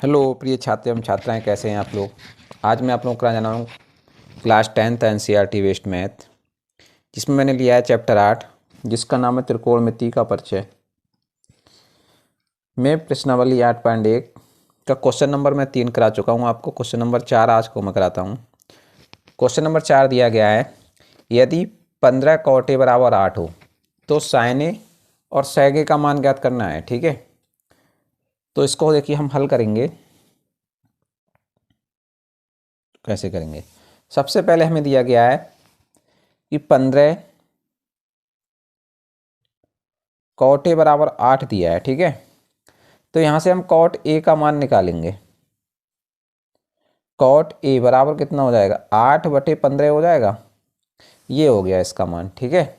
Hello प्रिय छात्र एवं छात्राएं, कैसे हैं आप लोग। आज मैं आप लोगों को कराने जा रहा हूँ class 10th NCERT waste math, जिसमें मैंने लिया है चैप्टर 8, जिसका नाम है त्रिकोणमिति का परिचय। मैं प्रश्नावली 8.1 का क्वेश्चन नंबर मैं 3 करा चुका हूँ आपको। क्वेश्चन नंबर 4 आज को मैं कराता हूँ। क्वेश्चन नंबर 4 दिया गया है, यदि 15 कौटे बराबर 8 हो तो साइने और सैगे का मान ज्ञात करना है। ठीक है, तो इसको देखिए हम हल करेंगे। कैसे करेंगे? सबसे पहले हमें दिया गया है कि 15 कॉट ए बराबर 8 दिया है। ठीक है, तो यहाँ से हम कॉट ए का मान निकालेंगे। कॉट ए बराबर कितना हो जाएगा? 8/15 हो जाएगा। ये हो गया इसका मान। ठीक है,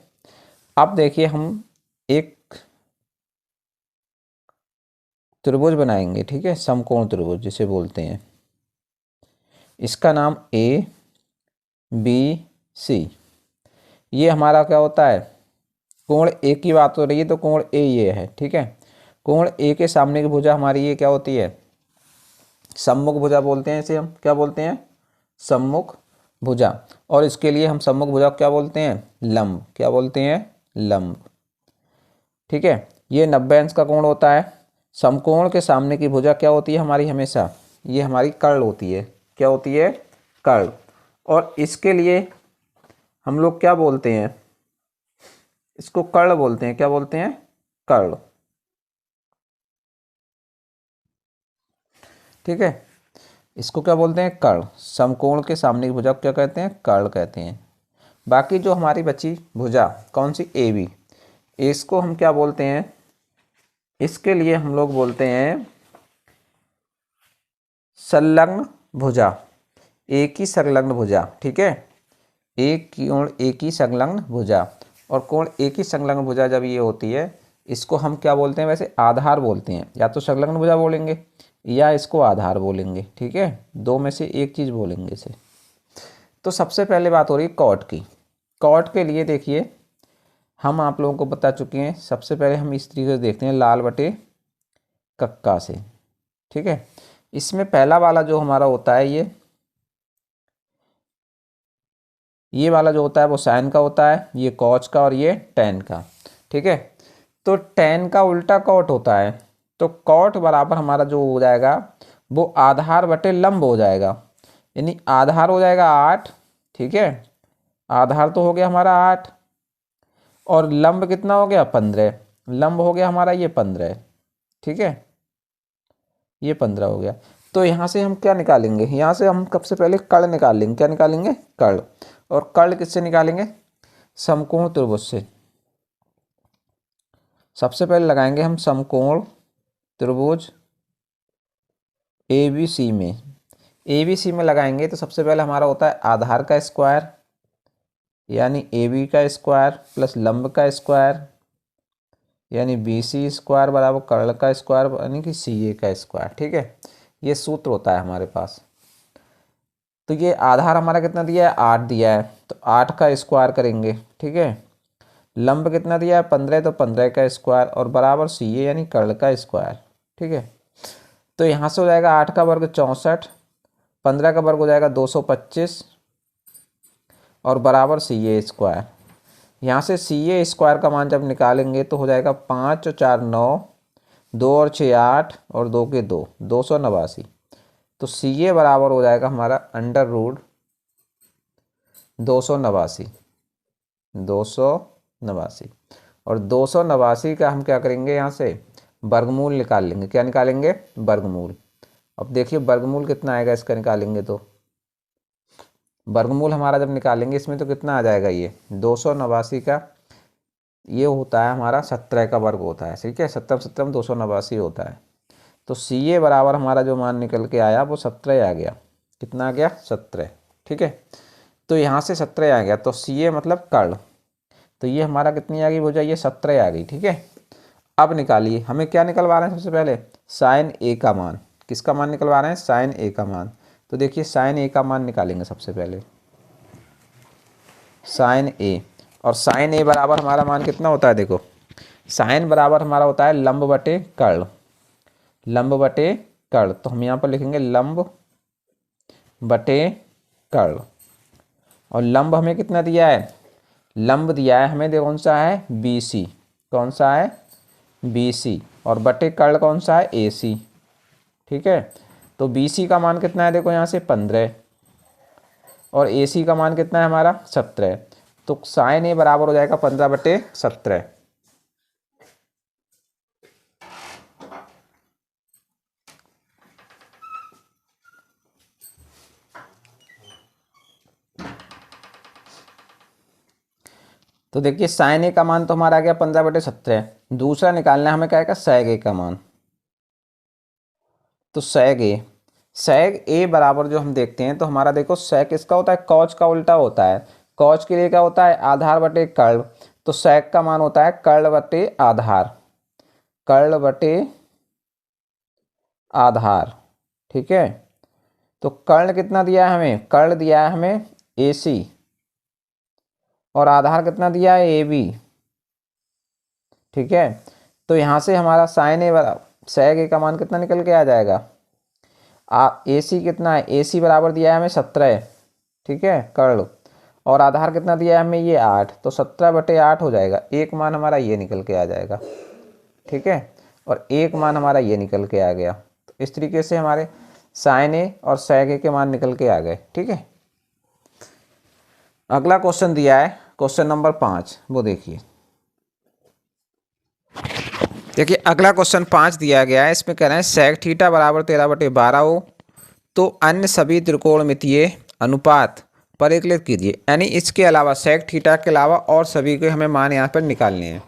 अब देखिए हम एक त्रिभुज बनाएंगे। ठीक है, समकोण त्रिभुज जिसे बोलते हैं। इसका नाम ए बी सी। ये हमारा क्या होता है? कोण ए की बात हो रही है तो कोण ए ये है। ठीक है, कोण ए के सामने की भुजा हमारी ये क्या होती है? सम्मुख भुजा बोलते हैं इसे। हम क्या बोलते हैं? सम्मुख भुजा। और इसके लिए हम सम्मुख भुजा को क्या बोलते हैं? लंब। क्या बोलते हैं? लंब। ठीक है, ये 90 अंश का कोण होता है। समकोण के सामने की भुजा क्या होती है हमारी? हमेशा ये हमारी कर्ण होती है। क्या होती है? कर्ण। और इसके लिए हम लोग क्या बोलते हैं? इसको कर्ण बोलते हैं। क्या बोलते हैं? कर्ण। ठीक है, इसको क्या बोलते हैं? कर्ण। समकोण के सामने की भुजा को क्या कहते हैं? कर्ण कहते हैं। बाकी जो हमारी बची भुजा कौन सी? ए बी, इसको हम क्या बोलते हैं? इसके लिए हम लोग बोलते हैं संलग्न भुजा। एक ही संलग्न भुजा। ठीक है, एक कोण एक ही संलग्न भुजा। और कोण एक ही संलग्न भुजा जब ये होती है, इसको हम क्या बोलते हैं? वैसे आधार बोलते हैं। या तो संलग्न भुजा बोलेंगे या इसको आधार बोलेंगे। ठीक है, दो में से एक चीज बोलेंगे इसे। तो सबसे पहले बात हो रही है कॉट की। कॉट के लिए देखिए हम आप लोगों को बता चुके हैं। सबसे पहले हम इस तरीके से देखते हैं, लाल बटे कक्का से। ठीक है, इसमें पहला वाला जो हमारा होता है ये वाला जो होता है वो साइन का होता है, ये कॉस का और ये टेन का। ठीक है, तो टेन का उल्टा कॉट होता है। तो कॉट बराबर हमारा जो हो जाएगा वो आधार बटे लंब हो जाएगा। यानी आधार हो जाएगा 8। ठीक है, आधार तो हो गया हमारा 8 और लंब कितना हो गया? 15। लंब हो गया हमारा ये 15। ठीक है, ये 15 हो गया। तो यहाँ से हम क्या निकालेंगे? यहाँ से हम सबसे पहले कर्ण निकाल लेंगे। क्या निकालेंगे? कर्ण। और कर्ण किससे निकालेंगे? समकोण त्रिभुज से। सबसे पहले लगाएंगे हम समकोण त्रिभुज ए बी सी में। ए बी सी में लगाएंगे तो सबसे पहले हमारा होता है आधार का स्क्वायर, यानी ए बी का स्क्वायर प्लस लंब का स्क्वायर, यानी बी सी स्क्वायर बराबर कर्ण का स्क्वायर, यानी कि सी ए का स्क्वायर। ठीक है, ये सूत्र होता है हमारे पास। तो ये आधार हमारा कितना दिया है? 8 दिया है, तो 8 का स्क्वायर करेंगे। ठीक है, लंब कितना दिया है? 15, तो 15 का स्क्वायर और बराबर सी ए यानी कर्ण का स्क्वायर। ठीक है, तो यहाँ से हो जाएगा 8 का वर्ग 64, 15 का वर्ग हो जाएगा 225 और बराबर सी ए स्क्वायर। यहाँ से सी ए स्क्वायर का मान जब निकालेंगे तो हो जाएगा 5 और 4 9, 2 और 6 8 और 2 के 2, 289। तो सी ए बराबर हो जाएगा हमारा अंडर रूट 289। 289 और 289 का हम क्या करेंगे? यहाँ से वर्गमूल निकाल लेंगे। क्या निकालेंगे? वर्गमूल। अब देखिए वर्गमूल कितना आएगा इसका निकालेंगे तो। वर्गमूल हमारा जब निकालेंगे इसमें तो कितना आ जाएगा? ये 289 का ये होता है हमारा 17 का वर्ग होता है। ठीक है, 17 289 होता है। तो सी ए बराबर हमारा जो मान निकल के आया वो 17 आ गया। कितना आ गया? 17। ठीक है, तो यहाँ से 17 आ गया, तो सी ए मतलब कर्ण। तो ये हमारा कितनी आ गई भुजा? ये 17 आ गई। ठीक है, अब निकालिए, हमें क्या निकलवा रहे हैं? सबसे पहले साइन ए का मान। किसका मान निकलवा रहे हैं? साइन ए का मान। तो देखिए साइन ए का मान निकालेंगे सबसे पहले। साइन ए, और साइन ए बराबर हमारा मान कितना होता है? देखो साइन बराबर हमारा होता है लंब बटे कर्ण। लंब बटे कर्ण, तो हम यहाँ पर लिखेंगे लंब बटे कर्ण। और लंब हमें कितना दिया है, लंब दिया है हमें, देखो कौन सा है, BC, कौन सा है, BC, और बटे कर्ण कौन सा है, AC। ठीक है, तो BC का मान कितना है, देखो यहाँ से 15 और AC का मान कितना है हमारा 17, तो साइन A बराबर हो जाएगा 15/17। तो देखिए साइन A का मान तो हमारा आ गया 15/17। दूसरा निकालना है हमें, क्या है, सेक A का मान। तो सेक A बराबर जो हम देखते हैं, तो हमारा देखो सेक इसका होता है कॉज का उल्टा होता है। कॉज के लिए क्या होता है, आधार बटे कर्ण। तो सेक का मान होता है कर्ण बटे आधार, कर्ण बटे आधार। ठीक है, तो कर्ण कितना दिया है हमें, कर्ण दिया है हमें AC, और आधार कितना दिया है AB। ठीक है, तो यहाँ से हमारा साइन ए बराबर सेक A का मान कितना निकल के आ जाएगा, AC कितना है, AC बराबर दिया है हमें 17। ठीक है, कर्ण, और आधार कितना दिया है हमें, ये 8, तो 17/8 हो जाएगा। एक मान हमारा ये निकल के आ जाएगा। ठीक है, और एक मान हमारा ये निकल के आ गया। तो इस तरीके से हमारे साइन ए और सेक A के मान निकल के आ गए। ठीक है, अगला क्वेश्चन दिया है क्वेश्चन नंबर 5, वो देखिए। देखिए अगला क्वेश्चन 5 दिया गया है, इसमें कह रहे हैं सेक थीटा बराबर 13/12 हो तो अन्य सभी त्रिकोणमितीय अनुपात परिकलित कीजिए। यानी इसके अलावा सेक थीटा के अलावा और सभी के हमें मान यहाँ पर निकालने हैं।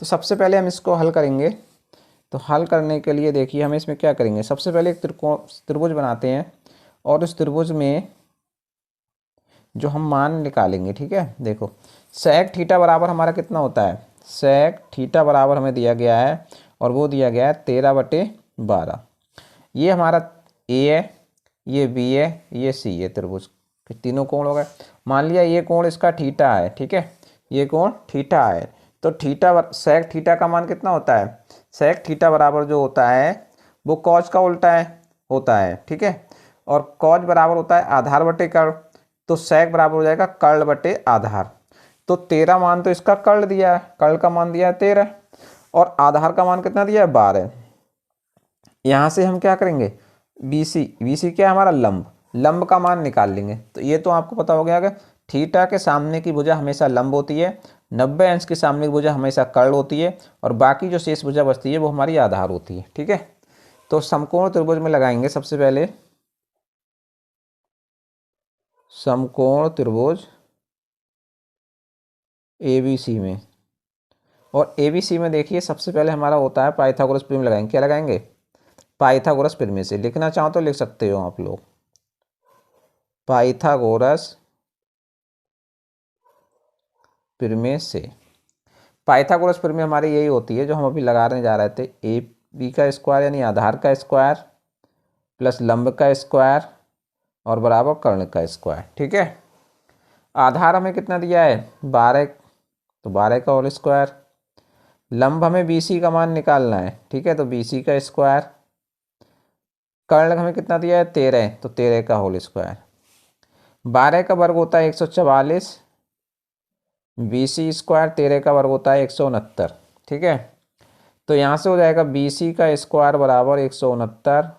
तो सबसे पहले हम इसको हल करेंगे। तो हल करने के लिए देखिए हमें इसमें क्या करेंगे, सबसे पहले एक त्रिभुज बनाते हैं, और उस त्रिभुज में जो हम मान निकालेंगे। ठीक है, देखो सेक थीटा बराबर हमारा कितना होता है, सेक थीटा बराबर हमें दिया गया है, और वो दिया गया है 13/12। ये हमारा A है, ये B है, ये C है, त्रिभुज के तीनों कोण हो गए। मान लिया ये कोण इसका थीटा है। ठीक है, ये कोण थीटा है, तो सेक थीटा का मान कितना होता है, सेक थीटा बराबर जो होता है वो कॉज का उल्टा होता है। ठीक है, और कॉज बराबर होता है आधार बटे कर्ण, तो सेक बराबर हो जाएगा कर्ण बटे आधार। तो 13 मान तो इसका कर्ण दिया है, कर्ण का मान दिया है 13, और आधार का मान कितना दिया है 12। यहाँ से हम क्या करेंगे, BC क्या है हमारा लंब, लंब का मान निकाल लेंगे। तो ये तो आपको पता हो गया कि थीटा के सामने की भुजा हमेशा लंब होती है, 90 अंश के सामने की भुजा हमेशा कर्ण होती है, और बाकी जो शेष भुजा बचती है वो हमारी आधार होती है। ठीक है, तो समकोण त्रिभुज में लगाएंगे सबसे पहले समकोण त्रिभुज ABC में, और ABC में देखिए सबसे पहले हमारा होता है पाइथागोरस प्रमेय लगाएंगे। क्या लगाएंगे, पाइथागोरस प्रमेय से। लिखना चाहो तो लिख सकते हो आप लोग, पाइथागोरस प्रमेय से। पाइथागोरस प्रमेय हमारी यही होती है जो हम अभी लगाने जा रहे थे, AB का स्क्वायर यानी आधार का स्क्वायर प्लस लंब का स्क्वायर और बराबर कर्ण का स्क्वायर। ठीक है, आधार हमें कितना दिया है 12, तो 12 का होल स्क्वायर। लंब हमें BC का मान निकालना है। ठीक है, तो BC का स्क्वायर। कर्ण हमें कितना दिया है 13, तो 13 का होल स्क्वायर। 12 का वर्ग होता है 144, BC स्क्वायर 13 का वर्ग होता है 169। ठीक है, तो यहाँ से हो जाएगा BC का स्क्वायर बराबर 169,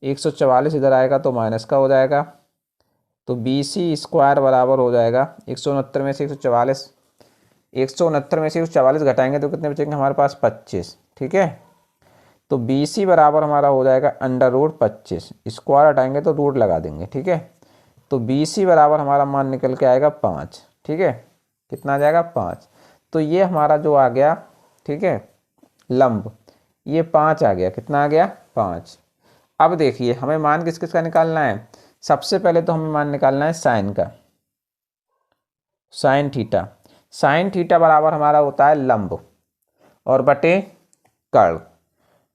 144 इधर आएगा तो माइनस का हो जाएगा, तो BC स्क्वायर बराबर हो जाएगा 169 में से 144, 169 में से 144 घटाएंगे तो कितने बचेंगे हमारे पास 25। ठीक है, तो BC बराबर हमारा हो जाएगा √25, स्क्वायर हटाएंगे तो रूट लगा देंगे। ठीक है, तो BC बराबर हमारा मान निकल के आएगा 5। ठीक है, कितना आ जाएगा 5, तो ये हमारा जो आ गया। ठीक है, लंब ये 5 आ गया, कितना आ गया 5। अब देखिए हमें मान किस किस का निकालना है, सबसे पहले तो हमें मान निकालना है साइन का, साइन थीटा। साइन थीटा बराबर हमारा होता है लंब और बटे कर्ण,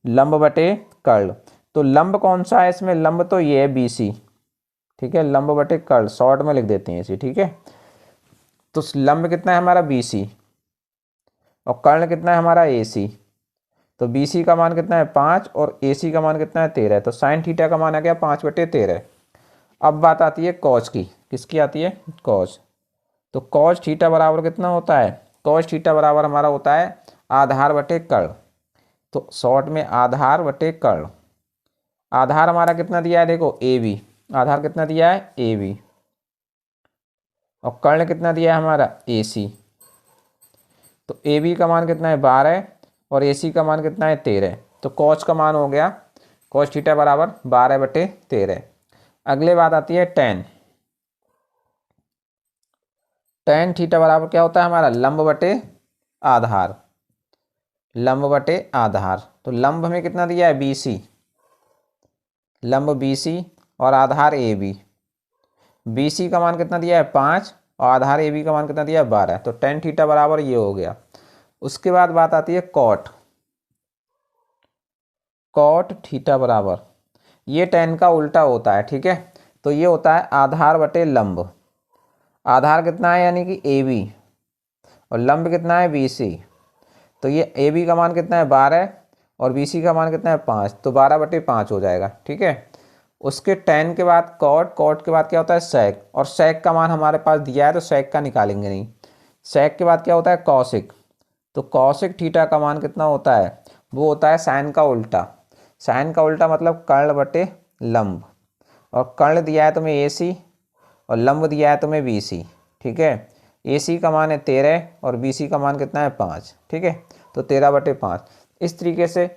लंब बटे कर्ण। तो लंब कौन सा है इसमें, लंब तो ये है BC। ठीक है, लंब बटे कर्ण शॉर्ट में लिख देते हैं इसे। ठीक है, तो लंब कितना है हमारा BC और कर्ण कितना है हमारा AC। तो बी सी का मान कितना है 5 और ए सी का मान कितना है 13। तो साइन थीटा का मान आ गया 5/13। अब बात आती है कॉज की। किसकी आती है? कॉज। तो कॉज थीटा बराबर कितना होता है? कॉज थीटा बराबर हमारा होता है आधार बटे कर्ण। तो शॉर्ट में आधार बटे कर्ण। आधार हमारा कितना दिया है? देखो ए बी। आधार कितना दिया है? A B. और कर्ण कितना दिया है हमारा? ए सी। तो ए बी का मान कितना है? 12 और ए सी का मान कितना है? 13। तो कॉस का मान हो गया कॉस थीटा बराबर 12/13। अगले बात आती है टेन। टेन थीटा बराबर क्या होता है हमारा? लंब बटे आधार। लंब बटे आधार। तो लंब हमें कितना दिया है? B C. लंब बी सी और आधार ए बी। बी सी का मान कितना दिया है? 5 और आधार ए बी का मान कितना दिया है? 12। तो टेन थीटा बराबर ये हो गया। उसके बाद बात आती है कॉट। कॉट थीटा बराबर, ये टेन का उल्टा होता है, ठीक है। तो ये होता है आधार बटे लंब। आधार कितना है? यानी कि ए बी। और लंब कितना है? B C. तो ये ए बी का मान कितना है? 12 और बी सी का मान कितना है? 5। तो 12/5 हो जाएगा, ठीक है। उसके टेन के बाद कॉट। कॉट के बाद क्या होता है? सेक। और सेक का मान हमारे पास दिया है तो सेक का निकालेंगे नहीं। सेक के बाद क्या होता है? कॉसिक। तो कॉसिक थीटा का मान कितना होता है? वो होता है साइन का उल्टा। साइन का उल्टा मतलब कर्ण बटे लंब। और कर्ण दिया है तुम्हें ए सी और लंब दिया है तुम्हें बी सी, ठीक है। ए सी का मान है 13 और बी सी का मान कितना है? 5, ठीक है। तो 13/5। इस तरीके से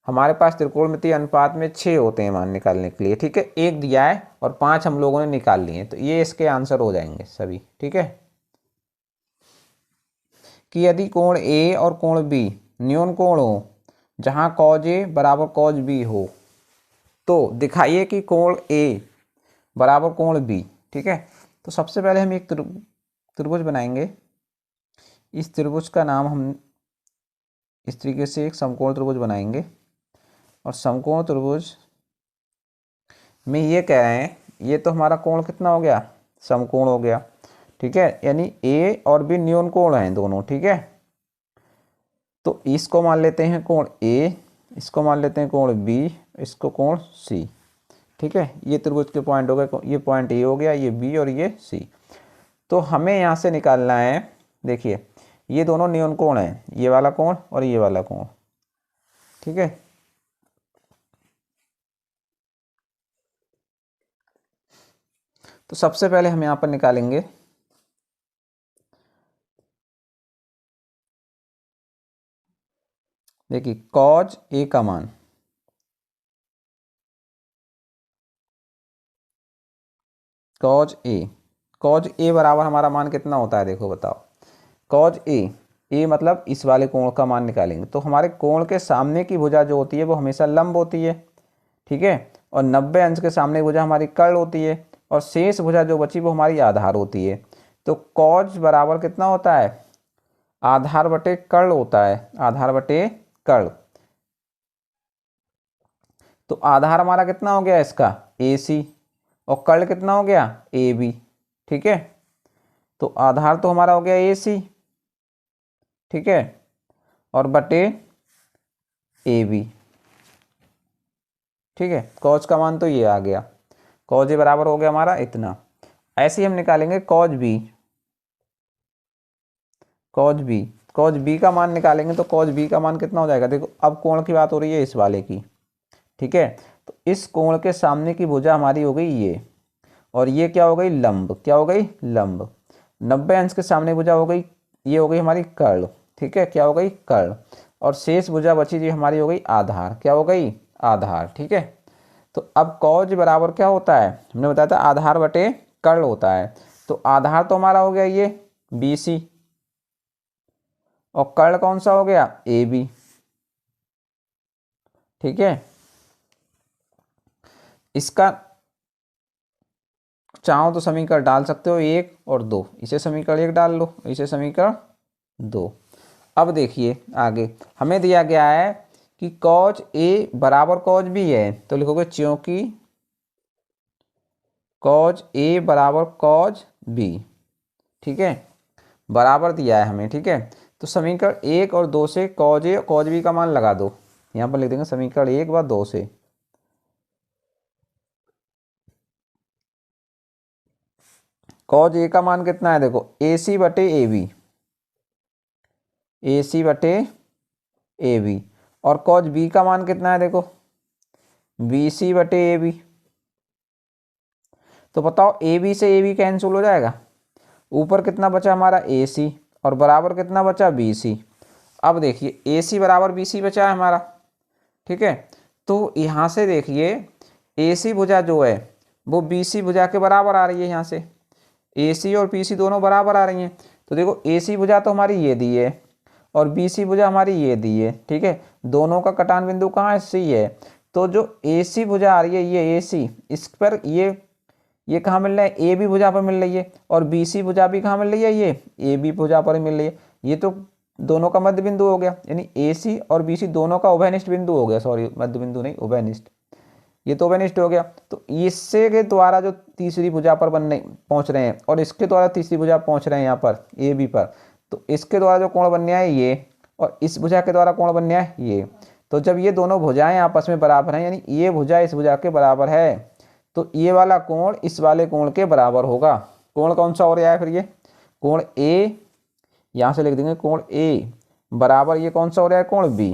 हमारे पास त्रिकोणमितीय अनुपात में 6 होते हैं मान निकालने के लिए, ठीक है। एक दिया है और 5 हम लोगों ने निकाल लिए हैं, तो ये इसके आंसर हो जाएंगे सभी, ठीक है। कि यदि कोण ए और कोण बी न्यून कोण हो जहां कॉज ए बराबर कॉज बी हो, तो दिखाइए कि कोण ए बराबर कोण बी, ठीक है। तो सबसे पहले हम एक त्रिभुज बनाएंगे। इस त्रिभुज का नाम हम इस तरीके से एक समकोण त्रिभुज बनाएंगे। और समकोण त्रिभुज में ये कह रहे हैं, ये तो हमारा कोण कितना हो गया? समकोण हो गया, ठीक है। यानी ए और बी न्यून कोण हैं दोनों, ठीक है। तो इसको मान लेते हैं कोण ए, इसको मान लेते हैं कोण बी, इसको कोण सी, ठीक है। ये त्रिभुज के पॉइंट हो गए। ये पॉइंट ए हो गया, ये बी और ये सी। तो हमें यहाँ से निकालना है, देखिए ये दोनों न्यून कोण हैं, ये वाला कोण और ये वाला कोण, ठीक है। तो सबसे पहले हम यहाँ पर निकालेंगे देखिए कॉज ए का मान। कॉज ए, कॉज ए बराबर हमारा मान कितना होता है? देखो बताओ। कॉज ए, ए मतलब इस वाले कोण का मान निकालेंगे। तो हमारे कोण के सामने की भुजा जो होती है वो हमेशा लंब होती है, ठीक है। और 90 अंश के सामने भुजा हमारी कर्ण होती है और शेष भुजा जो बची वो हमारी आधार होती है। तो कॉज बराबर कितना होता है? आधार बटे कर्ण होता है। आधार बटे कर्ण। तो आधार हमारा कितना हो गया इसका? ए सी। और कर्ण कितना हो गया? ए बी, ठीक है। तो आधार तो हमारा हो गया ए सी, ठीक है, और बटे ए बी, ठीक है। कॉज का मान तो ये आ गया। कॉज ए बराबर हो गया हमारा इतना। ऐसे ही हम निकालेंगे cos B. Cos B, cos B का मान निकालेंगे तो कॉज बी का मान कितना हो जाएगा? देखो अब कोण की बात हो रही है इस वाले की, ठीक है। तो इस कोण के सामने की भुजा हमारी हो गई ये, और ये क्या हो गई? लंब। क्या हो गई? लंब। 90 अंश के सामने भुजा हो गई, ये हो गई हमारी कर्ण, ठीक है। क्या हो गई? कर्ण। और शेष भुजा बची जी हमारी हो गई आधार। क्या हो गई? आधार, ठीक है। तो अब कॉज बराबर क्या होता है? हमने बताया था आधार बटे कर्ण होता है। तो आधार तो हमारा हो गया ये बी सी, और कर्ण कौन सा हो गया? ए बी, ठीक है। इसका चाहो तो समीकरण डाल सकते हो 1 और 2। इसे समीकरण 1 डाल लो, इसे समीकरण 2। अब देखिए आगे हमें दिया गया है कि कॉज ए बराबर कॉज बी है, तो लिखोगे क्योंकि कॉज ए बराबर कॉज बी, ठीक है। बराबर दिया है हमें, ठीक है। तो समीकरण 1 और 2 से कॉज ए कॉज बी का मान लगा दो। यहाँ पर लिख देंगे समीकरण 1 व 2 से कॉज ए का मान कितना है, देखो ए सी बटे ए बी, ए सी बटे ए बी, और कॉज बी का मान कितना है, देखो बी सी बटे ए बी। तो बताओ ए बी से ए बी कैंसिल हो जाएगा, ऊपर कितना बचा हमारा ए सी और बराबर कितना बचा बी सी। अब देखिए ए सी बराबर बी सी बचा है हमारा, ठीक है। तो यहाँ से देखिए ए सी भुजा जो है वो बी सी भुजा के बराबर आ रही है, यहाँ से ए सी और पी सी दोनों बराबर आ रही हैं। तो देखो ए सी भुजा तो हमारी ये दी है और बी सी भुजा हमारी ये दी है, ठीक है। दोनों का कटान बिंदु कहाँ है, सी है। तो जो ए सी भुजा आ रही है ये ए सी, इस पर ये कहाँ मिल रहा है, ए बी भुजा पर मिल रही है, और बी सी भुजा भी कहाँ मिल रही है, ये ए बी भुजा पर मिल रही है। ये तो दोनों का मध्य बिंदु हो गया, यानी ए सी और बी सी दोनों का उभयनिष्ठ बिंदु हो गया, सॉरी मध्य बिंदु नहीं उभयनिष्ठ, ये तो उभयनिष्ठ हो गया। तो इससे के द्वारा जो तीसरी भुजा पर बनने पहुंच रहे हैं और इसके द्वारा तीसरी भुजा पहुंच रहे हैं यहाँ पर ए बी पर, तो इसके द्वारा जो कोण बनने है ये, और इस भुजा के द्वारा कोण बनने है ये। तो जब ये दोनों भुजाएं आपस में बराबर हैं, यानी ये भुजा इस भुजा के बराबर है, तो ये वाला कोण इस वाले कोण के बराबर होगा। कोण कौन सा हो रहा है फिर, ये कोण ए, यहाँ से लिख देंगे कोण ए बराबर ये कौन सा हो रहा है, कोण बी,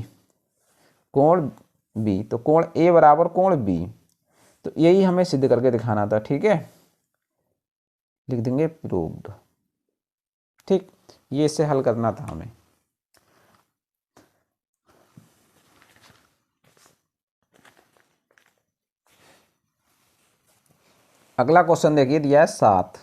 कोण बी। तो कोण ए बराबर कोण बी। तो यही हमें सिद्ध करके दिखाना था, ठीक है, लिख देंगे प्रूव्ड। ठीक, ये इससे हल करना था हमें। अगला क्वेश्चन देखिए, दिया है 7।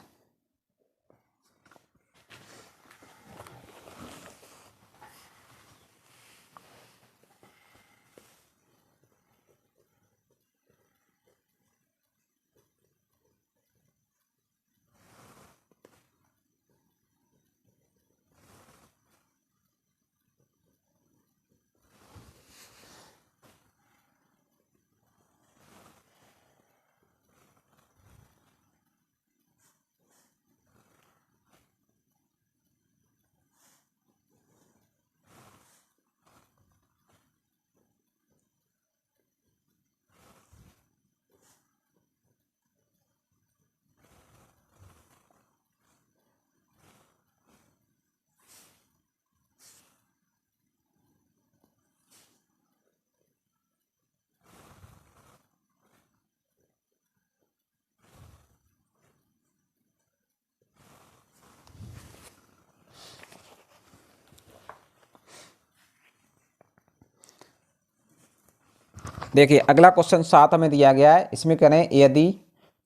देखिए अगला क्वेश्चन 7 हमें दिया गया है, इसमें कह रहे हैं यदि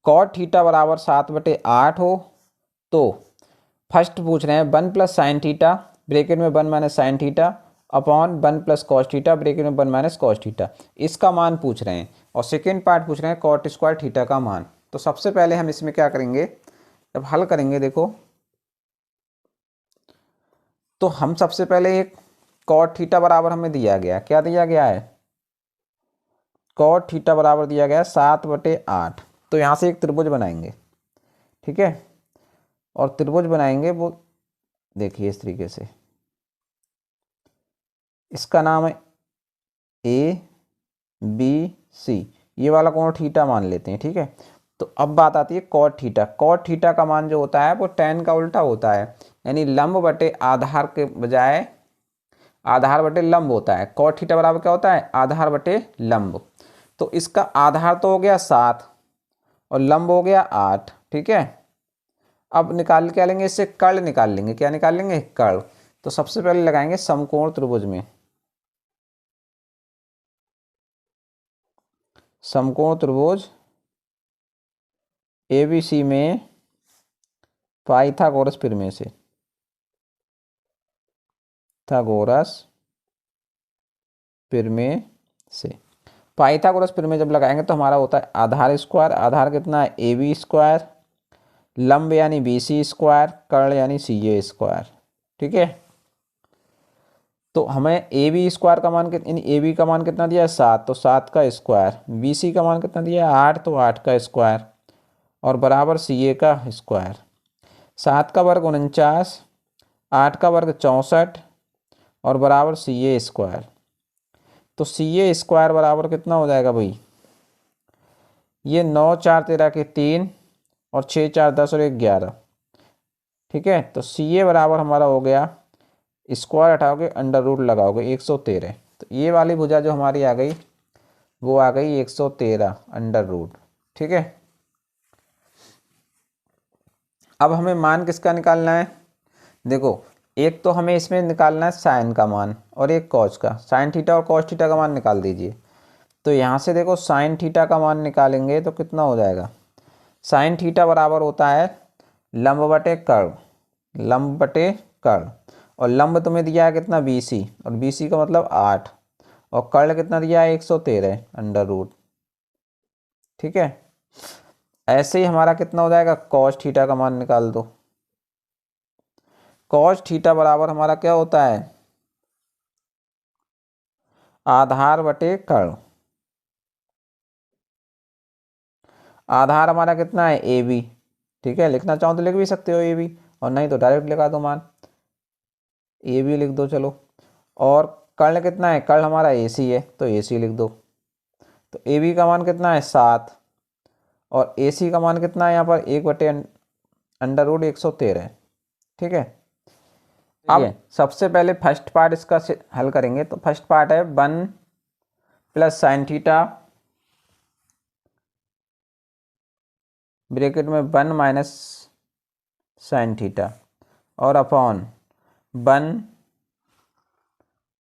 कॉट थीटा बराबर 7/8 हो तो फर्स्ट पूछ रहे हैं 1 प्लस साइन थीटा ब्रेकेट में 1 minus sine theta upon 1 plus cos theta bracket में 1 माइनस कॉस थीटा, इसका मान पूछ रहे हैं। और सेकेंड पार्ट पूछ रहे हैं कॉट स्क्वायर थीटा का मान। तो सबसे पहले हम इसमें क्या करेंगे, जब हल करेंगे देखो, तो हम सबसे पहले एक कॉट थीटा बराबर हमें दिया गया, क्या दिया गया है, कॉट थीटा बराबर दिया गया 7/8। तो यहाँ से एक त्रिभुज बनाएंगे, ठीक है, और त्रिभुज बनाएंगे वो देखिए इस तरीके से, इसका नाम है ए बी सी, ये वाला कोण थीटा मान लेते हैं, ठीक है। तो अब बात आती है कॉट थीटा। कॉट थीटा का मान जो होता है वो tan का उल्टा होता है, यानी लंब बटे आधार के बजाय आधार बटे लंब होता है। कॉट थीटा बराबर क्या होता है, आधार बटे लंब। तो इसका आधार तो हो गया 7 और लंब हो गया 8, ठीक है। अब निकाल क्या लेंगे, इससे कर्ण निकाल लेंगे, क्या निकाल लेंगे, कर्ण। तो सबसे पहले लगाएंगे समकोण त्रिभुज में, समकोण त्रिभुज एबीसी में पाइथागोरस प्रमेय से, पाइथागोरस प्रमेय से। पाइथागोरस प्रमेय जब लगाएंगे तो हमारा होता है आधार स्क्वायर, आधार कितना है ए बी स्क्वायर, लंब यानी बी सी स्क्वायर, कर्ण यानी सी ए स्क्वायर, ठीक है। तो हमें ए बी स्क्वायर का मान कितना, ए बी का मान कितना दिया है 7, तो 7 का स्क्वायर, बी सी का मान कितना दिया है 8, तो 8 का स्क्वायर, और बराबर सी ए का स्क्वायर। 7 का वर्ग 49, 8 का वर्ग 64, और बराबर सी ए स्क्वायर। तो सी ए स्क्वायर बराबर कितना हो जाएगा भाई, ये 9 4 13 के 3 और 6 4 10 और 1 11। ठीक है, तो सी ए बराबर हमारा हो गया, स्क्वायर हटाओगे अंडर रूट लगाओगे 113। तो ये वाली भुजा जो हमारी आ गई वो आ गई 113 अंडर रूट। ठीक है, अब हमें मान किसका निकालना है, देखो एक तो हमें इसमें निकालना है साइन का मान और एक कॉस का। साइन थीटा और कॉस थीटा का मान निकाल दीजिए। तो यहाँ से देखो साइन थीटा का मान निकालेंगे तो कितना हो जाएगा, साइन थीटा बराबर होता है लंब बटे कर्ण, लंब बटे कर्ण। और लंब तुम्हें दिया है कितना 20 और 20 का मतलब 8 और कर्ण कितना दिया है 113 अंडर रूट। ठीक है, ऐसे ही हमारा कितना हो जाएगा, कॉस थीटा का मान निकाल दो। कॉस थीटा बराबर हमारा क्या होता है, आधार बटे कर्ण। आधार हमारा कितना है ए बी। ठीक है, लिखना चाहो तो लिख भी सकते हो ए बी और नहीं तो डायरेक्ट लिखा दो मान ए बी लिख दो चलो। और कर्ण कितना है, कर्ण हमारा ए सी है तो ए सी लिख दो। तो ए बी का मान कितना है 7 और ए सी का मान कितना है यहाँ पर 1/√113। ठीक है, अब सबसे पहले फर्स्ट पार्ट इसका हल करेंगे। तो फर्स्ट पार्ट है 1 प्लस साइन थीटा ब्रैकेट में 1 माइनस साइन थीटा और अपॉन 1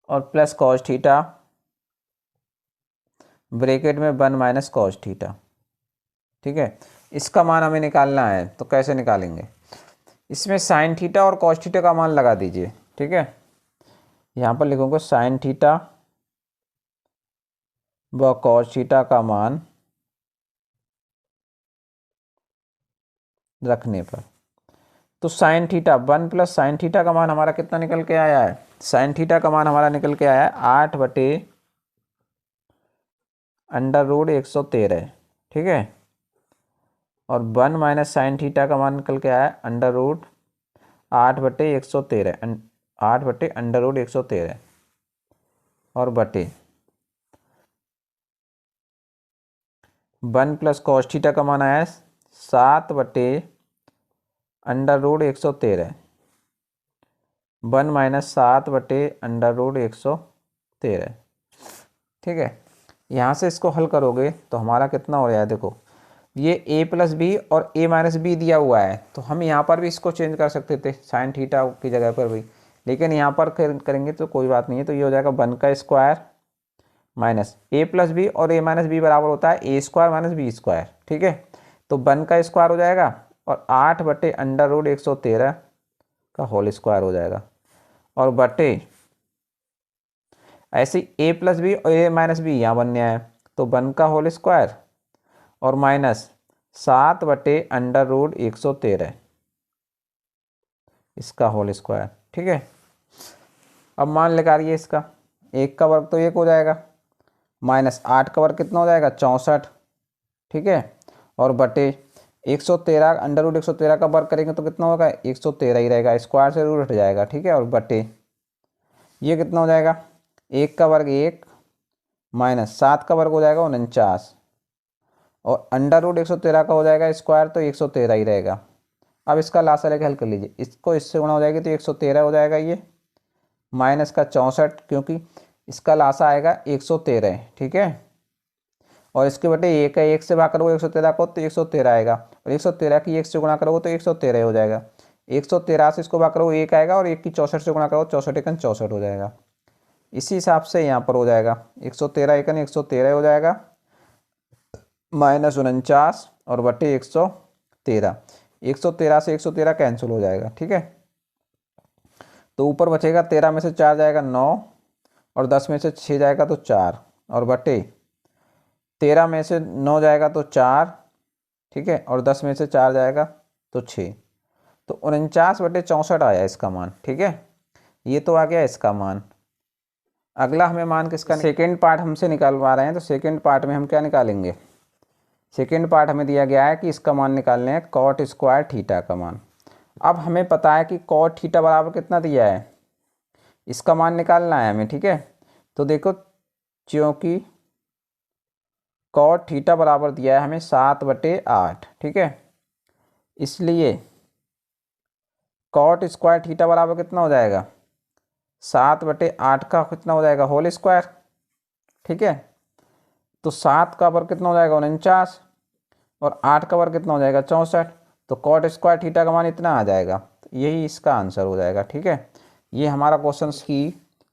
और प्लस कॉस थीटा ब्रैकेट में 1 माइनस कॉस थीटा। ठीक है, इसका मान हमें निकालना है तो कैसे निकालेंगे, इसमें साइन थीटा और कॉस थीटा का मान लगा दीजिए। ठीक है, यहाँ पर लिखूंगा साइन थीटा व कॉस थीटा का मान रखने पर। तो sine theta 1 plus sine theta का मान हमारा कितना निकल के आया है, साइन थीटा का मान हमारा निकल के आया है 8/√113। ठीक है, और 1 माइनस साइन थीटा का मान निकल के आया है √8/113, 8/√113 और बटे 1 प्लस कॉस थीटा का मान आया है 7/√113, 1 माइनस 7/√113। ठीक है, यहाँ से इसको हल करोगे तो हमारा कितना हो रहा है, देखो ये a प्लस बी और a माइनस बी दिया हुआ है तो हम यहाँ पर भी इसको चेंज कर सकते थे साइन थीटा की जगह पर भी, लेकिन यहाँ पर करेंगे तो कोई बात नहीं है। तो ये हो जाएगा 1 का square minus a plus B और a माइनस बी बराबर होता है a square minus B square. ठीक है, तो 1 का स्क्वायर हो जाएगा और 8/√113 का होल स्क्वायर हो जाएगा और बटे ऐसे a प्लस बी और a माइनस बी यहाँ बनने आया तो 1 का होल स्क्वायर और माइनस 7/√113 इसका होल स्क्वायर। ठीक है, अब मान निकालिए इसका, 1 का वर्ग तो 1 हो जाएगा माइनस 8 का वर्ग कितना हो जाएगा 64। ठीक है, और बटे 113 √113 का वर्ग करेंगे तो कितना होगा 113 ही रहेगा, स्क्वायर से रूट हट जाएगा। ठीक है, और बटे ये कितना हो जाएगा 1 का वर्ग 1 माइनस 7 का वर्ग हो जाएगा 49 और √113 का हो जाएगा स्क्वायर तो 113 ही रहेगा। अब इसका लासा लेके हल कर लीजिए, इसको इससे गुणा हो जाएगी तो 113 हो जाएगा ये माइनस का 64 क्योंकि इसका लासा आएगा 113। ठीक है, और इसके बटे 1 है, 1 से भाग करोगे 113 को तो 113 आएगा और 113 की 1 से गुणा करोगे तो 113 हो जाएगा। 113 से इसको भाग करोगे 1 आएगा और 1 की 64 से गुणा करोगे 64 एकन 64 हो जाएगा। इसी हिसाब से यहाँ पर हो जाएगा 113 एकन 113 हो जाएगा माइनस 49 और बटे 113, 113 से 113 कैंसिल हो जाएगा। ठीक है, तो ऊपर बचेगा 13 में से 4 जाएगा 9 और 10 में से 6 जाएगा तो 4 और बटे 13 में से 9 जाएगा तो 4। ठीक है, और 10 में से 4 जाएगा तो 6, तो 49/64 आया इसका मान। ठीक है, ये तो आ गया इसका मान। अगला हमें मान किसका, सेकेंड पार्ट हमसे निकालवा रहे हैं तो सेकेंड पार्ट में हम क्या निकालेंगे, सेकेंड पार्ट हमें दिया गया है कि इसका मान निकालने हैं कॉट स्क्वायर थीटा का मान। अब हमें पता है कि कॉट थीटा बराबर कितना दिया है इसका मान निकालना है हमें, ठीक है। तो देखो, क्योंकि कॉट थीटा बराबर दिया है हमें 7/8, ठीक है, इसलिए कॉट स्क्वायर थीटा बराबर कितना हो जाएगा, 7/8 का कितना हो जाएगा, होल स्क्वायर, ठीक है। तो 7 का वर्ग कितना हो जाएगा, 49, और 8 का वर्ग कितना हो जाएगा, 64। तो कॉट स्क्वायर थीटा का मान इतना आ जाएगा, तो यही इसका आंसर हो जाएगा, ठीक है। ये हमारा क्वेश्चन की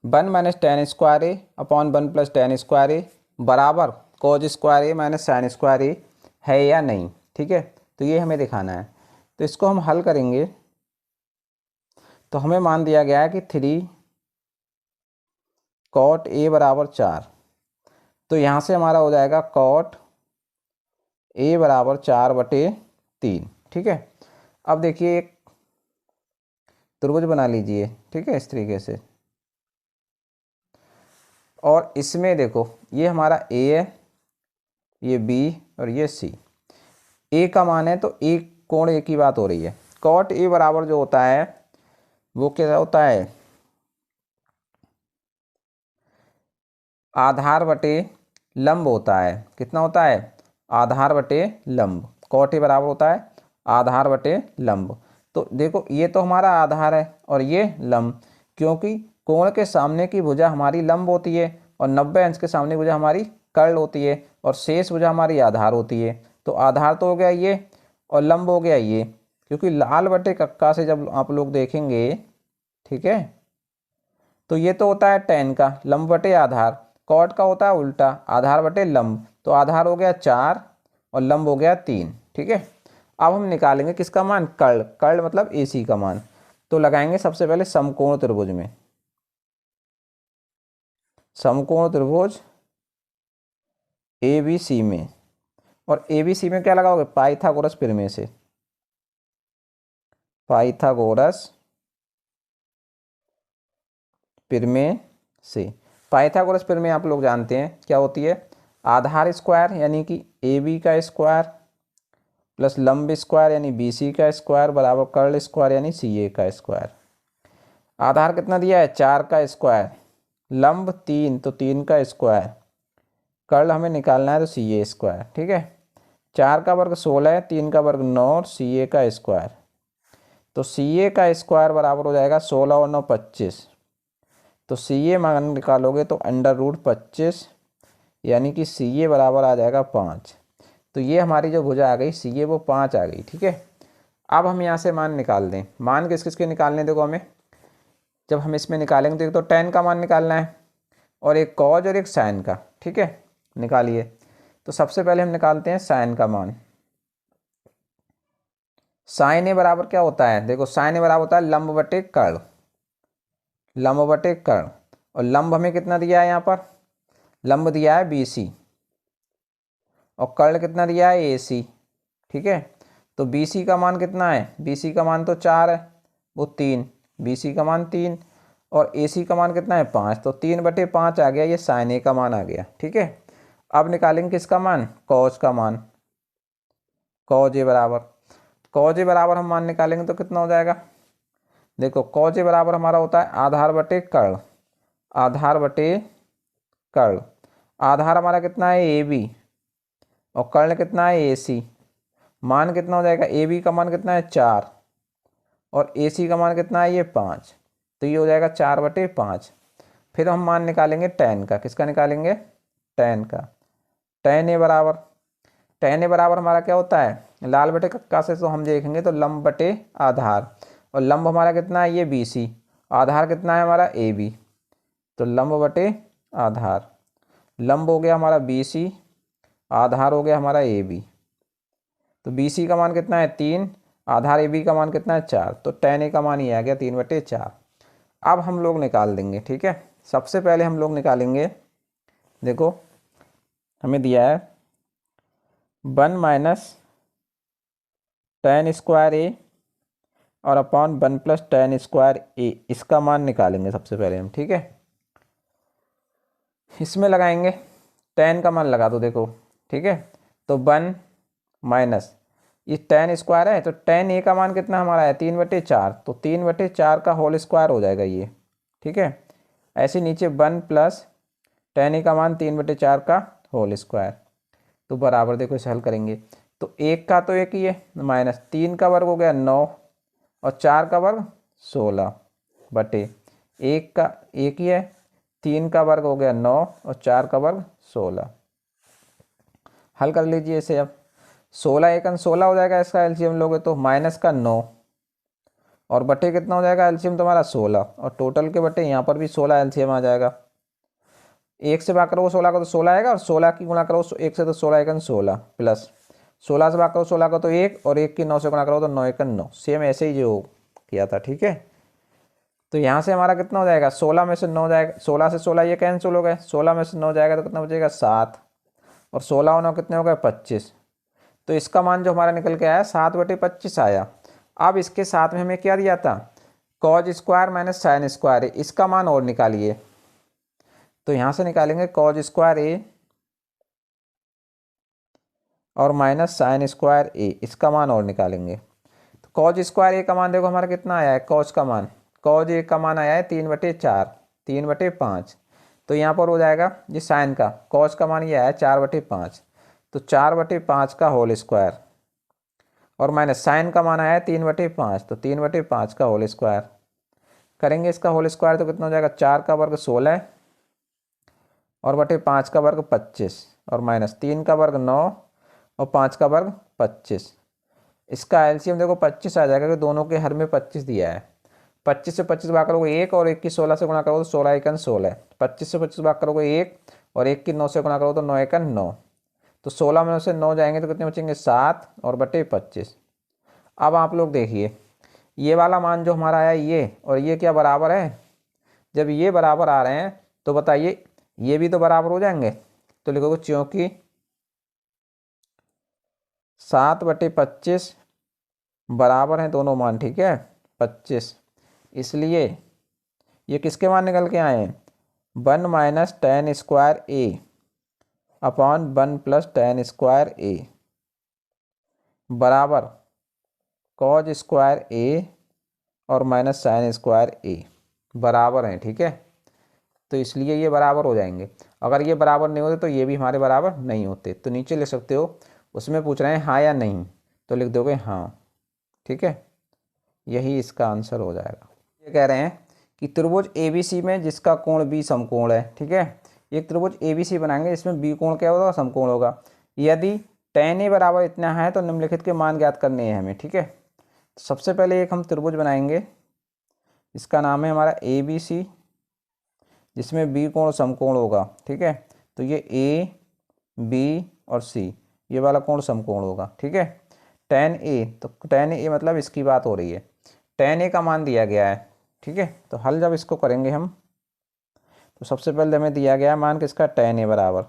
1 - tan स्क्वायर ए अपॉन 1 + tan स्क्वायर ए बराबर कॉज स्क्वायर ए माइनस साइन स्क्वायर ए है या नहीं, ठीक है। तो ये हमें दिखाना है। तो इसको हम हल करेंगे, तो हमें मान दिया गया है कि 3 कॉट ए बराबर 4। तो यहाँ से हमारा हो जाएगा कॉट ए बराबर 4/3, ठीक है। अब देखिए एक त्रिभुज बना लीजिए, ठीक है, इस तरीके से। और इसमें देखो, ये हमारा ए है, ये बी और ये सी। ए का मान है तो ए कोण ए की बात हो रही है। कॉट ए बराबर जो होता है वो क्या होता है, आधार बटे लंब होता है। कितना होता है, आधार बटे लंब। कॉट ए बराबर होता है आधार बटे लंब। तो देखो, ये तो हमारा आधार है और ये लंब, क्योंकि कोण के सामने की भुजा हमारी लंब होती है और 90 अंश के सामने भुजा हमारी कर्ल होती है और शेष भुजा हमारी आधार होती है। तो आधार तो हो गया ये और लंब हो गया ये, क्योंकि लाल बटे कक्का से जब आप लोग देखेंगे, ठीक है, तो ये तो होता है tan का, लंब बटे आधार। कॉट का होता है उल्टा, आधार बटे लंब। तो आधार हो गया 4 और लंब हो गया 3, ठीक है। अब हम निकालेंगे किसका मान, कर्ल। कर्ल मतलब AC का मान। तो लगाएंगे सबसे पहले समकोण त्रिभुज में, समकोण त्रिभुज ABC में। और ABC में क्या लगाओगे, पाइथागोरस प्रमेय से, पाइथागोरस प्रमेय से। पाइथागोरस प्रमेय आप लोग जानते हैं क्या होती है, आधार स्क्वायर यानी कि AB का स्क्वायर प्लस लंब स्क्वायर यानी BC का स्क्वायर बराबर कर्ल स्क्वायर यानी CA का स्क्वायर। आधार कितना दिया है, 4 का स्क्वायर, लंब 3 तो 3 का स्क्वायर, कर्ल हमें निकालना है तो CA स्क्वायर, ठीक है। 4 का वर्ग 16 है, 3 का वर्ग 9 और CA का स्क्वायर। तो CA का स्क्वायर बराबर हो जाएगा 16 और 9 25। तो CA मान निकालोगे तो √25 यानी कि CA बराबर आ जाएगा 5। तो ये हमारी जो भुजा आ गई CA वो 5 आ गई, ठीक है। अब हम यहाँ से मान निकाल दें। मान किस किस के निकालने, देखो हमें जब हम इसमें निकालेंगे तो एक तो tan का मान निकालना है और एक कॉज और एक साइन का, ठीक है। निकालिए। तो सबसे पहले हम निकालते हैं साइन का मान। साइन ए बराबर क्या होता है, देखो साइन ए बराबर होता है लंब बटे कर्ल, लंब बटे कर्ल। और लंब हमें कितना दिया है, यहाँ पर लंब दिया है BC और कर्ल कितना दिया है AC, ठीक है। तो BC का मान कितना है, BC का मान तो 4 है, वो 3, BC का मान 3 और AC का मान कितना है 5, तो 3/5 आ गया, ये साइन ए का मान आ गया, ठीक है। अब निकालेंगे किसका मान, कॉज का मान। कॉज ए बराबर हम मान निकालेंगे तो कितना हो जाएगा, देखो कॉज ए बराबर हमारा होता है आधार बटे कर्ल, आधार बटे कर्ल। आधार हमारा कितना है AB और कर्ल कितना है AC। मान कितना हो जाएगा, AB का मान कितना है 4 और AC का मान कितना है ये 5। तो ये हो जाएगा 4/5। फिर हम मान निकालेंगे tan का। किसका निकालेंगे, tan का। tan ए बराबर हमारा क्या होता है, लाल बटे कक्का से तो हम देखेंगे तो लंब बटे आधार। और लंब हमारा कितना है ये BC, आधार कितना है हमारा AB। तो लंब बटे आधार, लंब हो गया हमारा BC, आधार हो गया हमारा AB। तो BC का मान कितना है 3, आधार AB का मान कितना है 4। तो tan ए का मान ये आ गया 3/4। अब हम लोग निकाल देंगे, ठीक है। सबसे पहले हम लोग निकालेंगे, देखो हमें दिया है 1 - tan स्क्वायर ए और अपॉन 1 + tan स्क्वायर ए, इसका मान निकालेंगे सबसे पहले हम, ठीक है। इसमें लगाएंगे, tan का मान लगा दो, देखो, ठीक है। तो 1 माइनस ये tan स्क्वायर है तो tan ए का मान कितना हमारा है 3/4, तो 3/4 का होल स्क्वायर हो जाएगा ये, ठीक है। ऐसे नीचे 1 प्लस tan a का मान 3/4 का होल स्क्वायर, तो बराबर देखो इसे हल करेंगे तो 1 का तो 1 ही है, माइनस 3 का वर्ग हो गया 9 और 4 का वर्ग 16 बटे 1 का 1 ही है, 3 का वर्ग हो गया 9 और 4 का वर्ग 16। हल कर लीजिए इसे अब। 16 एकन 16 हो जाएगा, इसका एलसीएम लोगे तो माइनस का 9 और बटे कितना हो जाएगा एलसीएम तुम्हारा 16 और टोटल के बटे यहाँ पर भी 16 एलसीएम आ जाएगा। 1 से भाग करो 16 का तो 16 आएगा और 16 की गुणा करो 1 से तो 16 एकन 16 प्लस 16 से भाग करो 16 का तो 1 और 1 की 9 से गुणा करो तो 9 एकन 9, सेम ऐसे ही जो किया था। ठीक है, तो यहाँ से हमारा कितना हो जाएगा 16 में से 9 जाएगा, 16 से 16 ये कैंसिल हो गए, 16 में से 9 जाएगा तो कितना बचेगा 7 और 16 और 9 कितने हो गए 25। तो इसका मान जो हमारा निकल के आया 7/25 आया। अब इसके साथ में हमें क्या दिया था cos square minus sine square A, इसका मान और निकालिए। तो यहाँ से निकालेंगे कॉज स्क्वायर ए और माइनस साइन स्क्वायर ए, इसका मान और निकालेंगे। तो कॉज स्क्वायर ए का मान देखो हमारा कितना आया है, कॉज का मान, कॉज ए का मान आया है 3/4 3/5। तो यहाँ पर हो जाएगा ये साइन का, कॉज का मान ये आया 4/5, तो 4/5 का होल स्क्वायर और माइनस साइन का मान आया है 3/5, तो 3/5 का होल स्क्वायर करेंगे। इसका होल स्क्वायर तो कितना हो जाएगा 4 का वर्ग 16 और बटे 5 का वर्ग 25 और माइनस 3 का वर्ग 9 और 5 का वर्ग 25। इसका एलसीएम देखो 25 आ जाएगा, कि दोनों के हर में 25 दिया है। 25 से 25 भाग करोगे 1 और 1 की 16 से गुणा करोगे तो 16 एकन 16, 25 से 25 भाग करोगे 1 और 1 की 9 से गुणा करोगे तो 9 एकन 9, तो 16 में से 9 जाएंगे तो कितने बचेंगे 7 और बटे 25। अब आप लोग देखिए ये वाला मान जो हमारा आया ये और ये क्या बराबर है, जब ये बराबर आ रहे हैं तो बताइए ये भी तो बराबर हो जाएंगे। तो लिखोगे क्योंकि 7/25 बराबर हैं दोनों मान, ठीक है 25, इसलिए ये किसके मान निकल के आए हैं 1 माइनस tan स्क्वायर ए अपॉन 1 प्लस tan स्क्वायर ए बराबर कॉज स्क्वायर ए और माइनस साइन स्क्वायर ए बराबर हैं। ठीक है, तो इसलिए ये बराबर हो जाएंगे। अगर ये बराबर नहीं होते तो ये भी हमारे बराबर नहीं होते। तो नीचे लिख सकते हो, उसमें पूछ रहे हैं हाँ या नहीं, तो लिख दोगे हाँ। ठीक है, यही इसका आंसर हो जाएगा। ये कह रहे हैं कि त्रिभुज ABC में जिसका कोण B समकोण है। ठीक है, एक त्रिभुज ABC बनाएंगे जिसमें B कोण क्या होगा समकोण होगा। यदि tan A बराबर इतना है तो निम्नलिखित के मान ज्ञात करने हैं हमें। ठीक है, तो सबसे पहले एक हम त्रिभुज बनाएंगे, इसका नाम है हमारा ABC, जिसमें B कोण समकोण होगा। ठीक है, तो ये A B और C ये वाला कोण समकोण होगा। ठीक है, tan A, तो tan A मतलब इसकी बात हो रही है, tan A का मान दिया गया है। ठीक है, तो हल जब इसको करेंगे हम तो सबसे पहले हमें दिया गया है मान किसका tan A बराबर,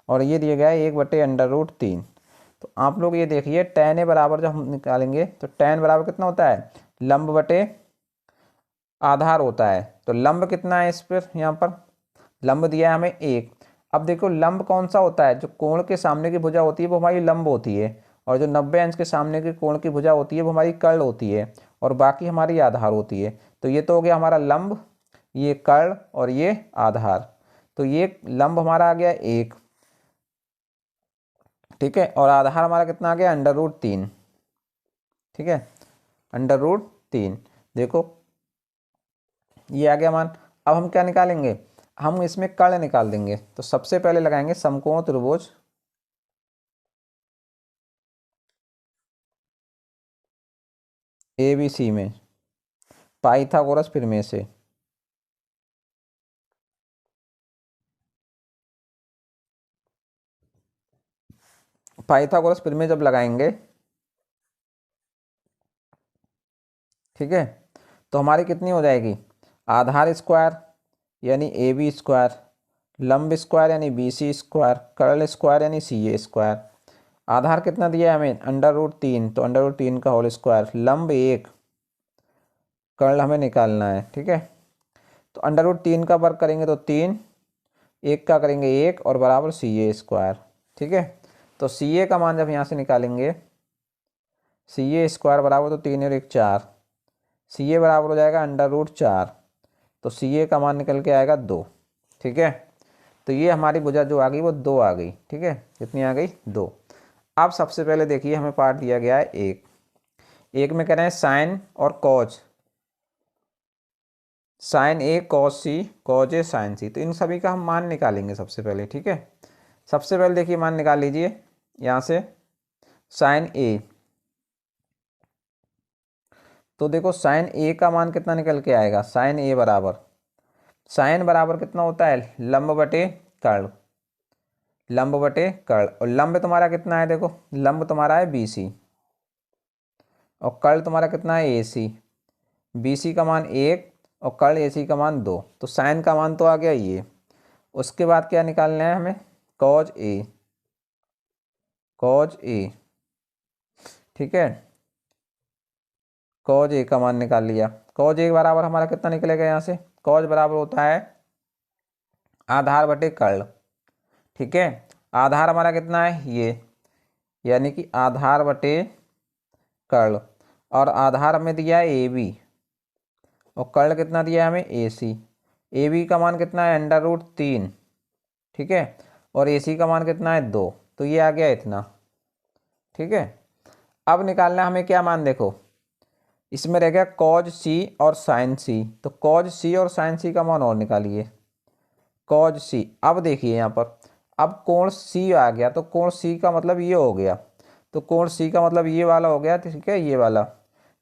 और ये दिया गया है 1/√3। तो आप लोग ये देखिए tan A बराबर जब हम निकालेंगे तो tan बराबर कितना होता है लंब बटे आधार होता है। तो लंब कितना है इस पर, यहाँ पर लंब दिया है हमें 1। अब देखो लंब कौन सा होता है, जो कोण के सामने की भुजा होती है वो हमारी लंब होती है, और जो 90 अंश के सामने के कोण की भुजा होती है वो हमारी कर्ण होती है, और बाकी हमारी आधार होती है। तो ये तो हो गया हमारा लंब, ये कर्ण और ये आधार। तो ये लंब हमारा आ गया 1, ठीक है, और आधार हमारा कितना आ गया √3। ठीक है, √3 देखो ये आ गया मान। अब हम क्या निकालेंगे, हम इसमें कर्ण निकाल देंगे। तो सबसे पहले लगाएंगे समकोण त्रिभुज ABC में पाइथागोरस प्रमेय से। पाइथागोरस प्रमेय जब लगाएंगे, ठीक है, तो हमारी कितनी हो जाएगी आधार स्क्वायर यानी AB स्क्वायर, लंब स्क्वायर यानी BC स्क्वायर, कर्ण स्क्वायर यानी CA स्क्वायर। आधार कितना दिया है हमें √3, तो √3 का होल स्क्वायर, लंब 1, कर्ण हमें निकालना है। ठीक है, तो √3 का वर्ग करेंगे तो 3, 1 का करेंगे 1 और बराबर CA स्क्वायर। ठीक है, तो CA का मान जब यहाँ से निकालेंगे CA स्क्वायर बराबर तो 3 और 1 4, CA बराबर हो जाएगा √4, तो सी ए का मान निकल के आएगा 2। ठीक है, तो ये हमारी भुजा जो आ गई वो 2 आ गई। ठीक है, कितनी आ गई? 2। अब सबसे पहले देखिए हमें पार्ट दिया गया है एक में कह रहे हैं साइन और कॉज, साइन ए कॉज सी, कॉज ए साइन सी। तो इन सभी का हम मान निकालेंगे सबसे पहले। ठीक है, सबसे पहले देखिए मान निकाल लीजिए यहाँ से साइन ए। तो देखो साइन ए का मान कितना निकल के आएगा? साइन ए बराबर, साइन बराबर कितना होता है? लंब बटे कर्ण, लंब बटे कर्ण। और लंब तुम्हारा कितना है? देखो लंब तुम्हारा है बी सी और कर्ण तुम्हारा कितना है? ए सी। बी सी का मान 1 और कर्ण ए सी का मान 2। तो साइन का मान तो आ गया ये। उसके बाद क्या निकालना है हमें? कॉज ए, कॉज ए। ठीक है, कॉज ए का मान निकाल लिया। कॉज ए बराबर हमारा कितना निकलेगा यहाँ से? कॉज बराबर होता है आधार बटे कर्ण। ठीक है, आधार हमारा कितना है? ये, यानी कि आधार बटे कर्ण। और आधार हमें दिया है ए बी और कर्ण कितना दिया है हमें? ए सी। ए बी का मान कितना है? √3। ठीक है, और ए सी का मान कितना है? 2। तो ये आ गया इतना। ठीक है, अब निकालना हमें क्या मान? देखो इसमें रह गया कॉज सी और साइन सी। तो कॉज सी और साइन सी का मान और निकालिए। कॉज सी, अब देखिए यहाँ पर अब कोण सी आ गया, तो कोण सी का मतलब ये हो गया। तो कोण सी का मतलब ये वाला हो गया। ठीक है, ये वाला।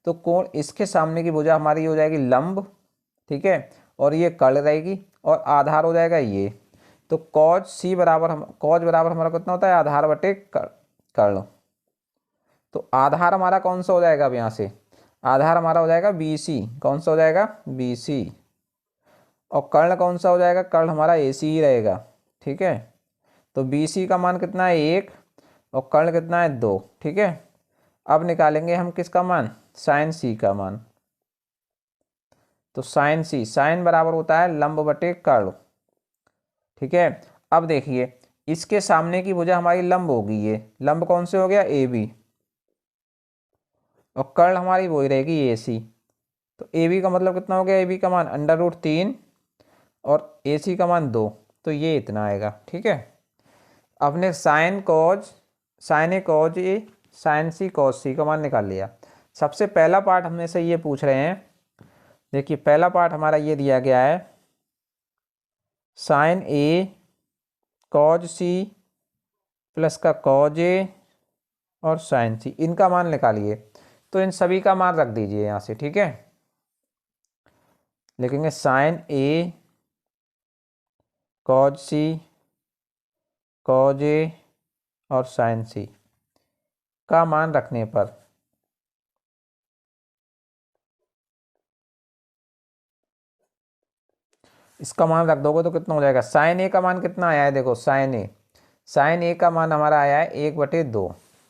तो कोण इसके सामने की भुजा हमारी हो जाएगी लंब। ठीक है, और ये कर्ण रहेगी और आधार हो जाएगा ये। तो कॉज सी बराबर कॉज बराबर हमारा कितना होता है? आधार बटे कर्ण। तो आधार हमारा कौन सा हो जाएगा? अब यहाँ से आधार हमारा हो जाएगा बी सी। कौन सा हो जाएगा? B C. और कर्ण कौन सा हो जाएगा? कर्ण हमारा ए सी ही रहेगा। ठीक है, तो बी सी का मान कितना है? 1 और कर्ण कितना है? 2। ठीक है, अब निकालेंगे हम किसका मान? साइन सी का मान। तो साइन सी, साइन बराबर होता है लंब बटे कर्ण। ठीक है, अब देखिए इसके सामने की भुजा हमारी लंब होगी। ये लंब कौन से हो गया? A B. और कर्ण हमारी वही रहेगी ए सी। तो ए बी का मतलब कितना हो गया? ए बी का मान √3 और ए सी का मान 2। तो ये इतना आएगा। ठीक है, अपने साइन कॉज, साइन ए कॉज ए, साइन सी कॉज सी का मान निकाल लिया। सबसे पहला पार्ट हमने से ये पूछ रहे हैं। देखिए पहला पार्ट हमारा ये दिया गया है साइन ए कॉज सी प्लस का कॉज ए और साइन सी, इनका मान निकालिए। तो इन सभी का मान रख दीजिए यहाँ से। ठीक है, लिखेंगे साइन ए कॉज सी, कॉज ए और साइन सी का मान रखने पर इसका मान रख दोगे तो कितना हो जाएगा? साइन ए का मान कितना आया है? देखो साइन ए, साइन ए का मान हमारा आया है 1/2।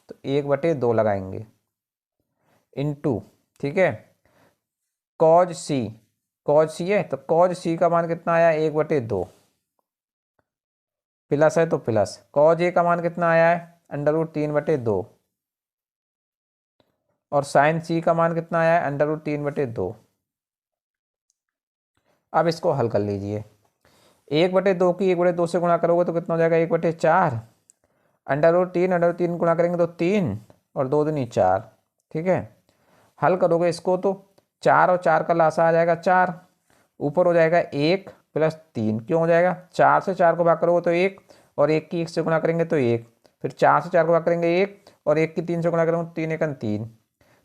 तो 1/2 लगाएंगे इनटू। ठीक है, कॉज सी, कॉज सी है तो कॉज सी का मान कितना आया? 1/2 प्लस है तो प्लस। कॉज ए का मान कितना आया है? √3/2 और साइन सी का मान कितना आया है? √3/2। अब इसको हल कर लीजिए। 1/2 की 1/2 से गुणा करोगे तो कितना हो जाएगा? 1/4। √3 गुणा करेंगे तो 3 और 2 दूनी 4। ठीक है, हल करोगे इसको तो 4 और 4 का लासा आ जाएगा 4। ऊपर हो जाएगा 1 + 3। क्यों हो जाएगा? 4 से 4 को भाग करोगे तो 1 और 1 की 1 से गुणा करेंगे तो 1। फिर 4 से 4 को भाग करेंगे 1 और 1 की 3 से गुणा करेंगे तो 3 × 1 = 3।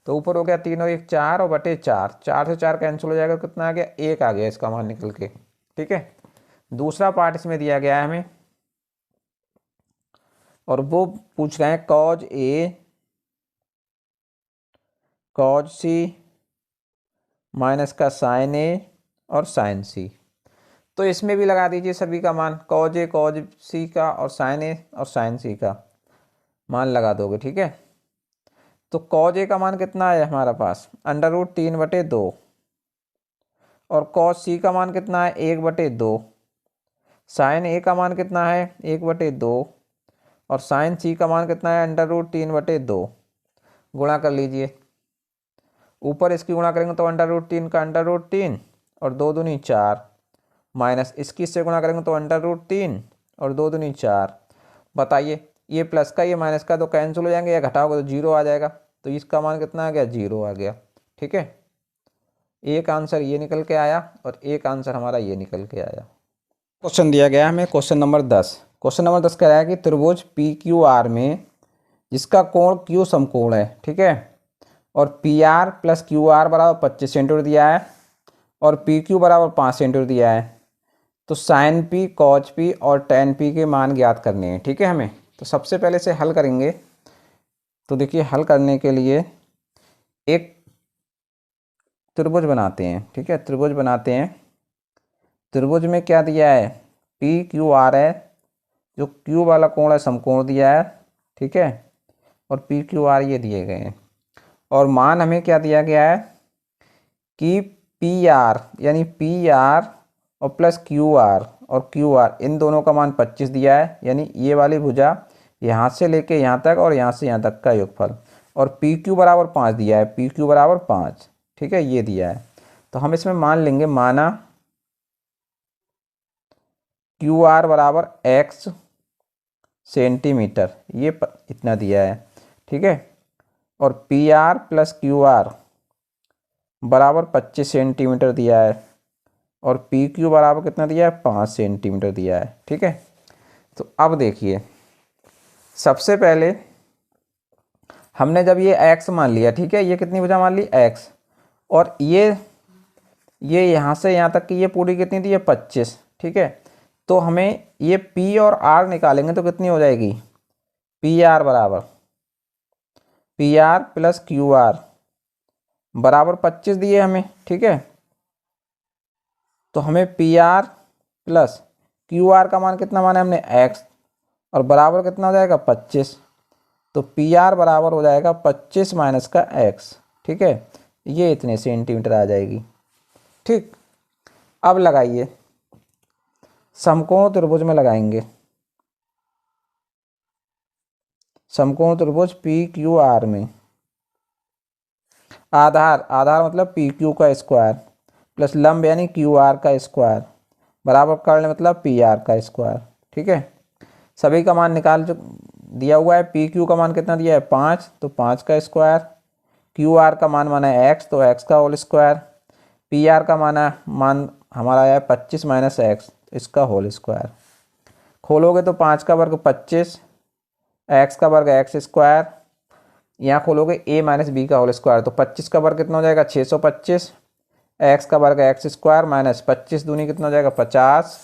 तो ऊपर हो गया 3 और 1 4 और बटे 4। 4 से 4 कैंसिल हो जाएगा। कितना आ गया? 1 आ गया इसका मान निकल के। ठीक है, दूसरा पार्ट इसमें दिया गया है हमें और वो पूछ रहे हैं कॉज ए कॉज सी माइनस का साइन ए और साइन सी। तो इसमें भी लगा दीजिए सभी का मान, कॉज ए कॉज सी का और साइन ए और साइन सी का मान लगा दोगे। ठीक है, तो कॉज ए का मान कितना है हमारा पास? √3/2 और कॉज सी का मान कितना है? 1/2। साइन ए का मान कितना है? 1/2 और साइन सी का मान कितना है? √3/2। गुणा कर लीजिए, ऊपर इसकी गुणा करेंगे तो √3 का √3 और 2 दूनी 4 माइनस इसकी इससे गुणा करेंगे तो √3 और 2 दूनी 4। बताइए ये प्लस का ये माइनस का तो कैंसिल हो जाएंगे, या घटाओगे तो 0 आ जाएगा। तो इसका मान कितना आ गया? 0 आ गया। ठीक है, एक आंसर ये निकल के आया और एक आंसर हमारा ये निकल के आया। क्वेश्चन दिया गया हमें क्वेश्चन नंबर 10। क्वेश्चन नंबर 10 कह रहा है कि त्रिभुज पी क्यू आर में जिसका कोण क्यू समकोण है, ठीक है, और P R plus Q R बराबर 25 सेंटीमीटर दिया है और पी क्यू बराबर 5 सेंटीमीटर दिया है, तो साइन पी, कॉज पी और टेन पी के मान ज्ञात करने हैं। ठीक है, हमें तो सबसे पहले से हल करेंगे। तो देखिए हल करने के लिए एक त्रिभुज बनाते हैं। ठीक है, त्रिभुज बनाते हैं। त्रिभुज में क्या दिया है? पी क्यू आर है, जो क्यू वाला कोण है समकोण दिया है। ठीक है, और पी क्यू आर ये दिए गए हैं और मान हमें क्या दिया गया है कि पी आर यानी पी आर और प्लस क्यू आर और क्यू आर इन दोनों का मान 25 दिया है, यानी ये वाली भुजा यहाँ से लेके यहाँ तक और यहाँ से यहाँ तक का योगफल, और पी क्यू बराबर 5 दिया है, पी क्यू बराबर 5। ठीक है, ये दिया है। तो हम इसमें मान लेंगे, माना क्यू आर बराबर x सेंटीमीटर, ये इतना दिया है। ठीक है, और P R plus Q R बराबर 25 सेंटीमीटर दिया है और पी क्यू बराबर कितना दिया है? 5 सेंटीमीटर दिया है। ठीक है, तो अब देखिए सबसे पहले हमने जब ये x मान लिया, ठीक है, ये कितनी भुजा मान ली? x, और ये यहाँ से यहाँ तक की ये पूरी कितनी दी है? 25। ठीक है, तो हमें ये P और R निकालेंगे तो कितनी हो जाएगी? पी आर बराबर P R plus Q R बराबर 25 दिए हमें। ठीक है, तो हमें P R plus Q R का मान कितना माना हमने? x, और बराबर कितना हो जाएगा? 25। तो पी आर बराबर हो जाएगा 25 माइनस का x। ठीक है, ये इतने सेंटीमीटर आ जाएगी। ठीक, अब लगाइए समकोण त्रिभुज में लगाएंगे। समकोण त्रिभुज पी क्यू आर में आधार मतलब पी क्यू का स्क्वायर प्लस लंब यानी क्यू आर का स्क्वायर बराबर कर्ण मतलब पी आर का स्क्वायर। ठीक है, सभी का मान निकाल दिया हुआ है। पी क्यू का मान कितना दिया है? 5, तो 5 का स्क्वायर। क्यू आर का मान माना है x, तो x का होल स्क्वायर। पी आर का मान हमारा है 25 माइनस x, इसका होल स्क्वायर। खोलोगे तो 5 का वर्ग 25, x का वर्ग x स्क्वायर, यहाँ खोलोगे a माइनस बी का होल स्क्वायर, तो 25 का वर्ग कितना हो जाएगा? 625, x का वर्ग x स्क्वायर माइनस 25 दूनी कितना हो जाएगा? 50,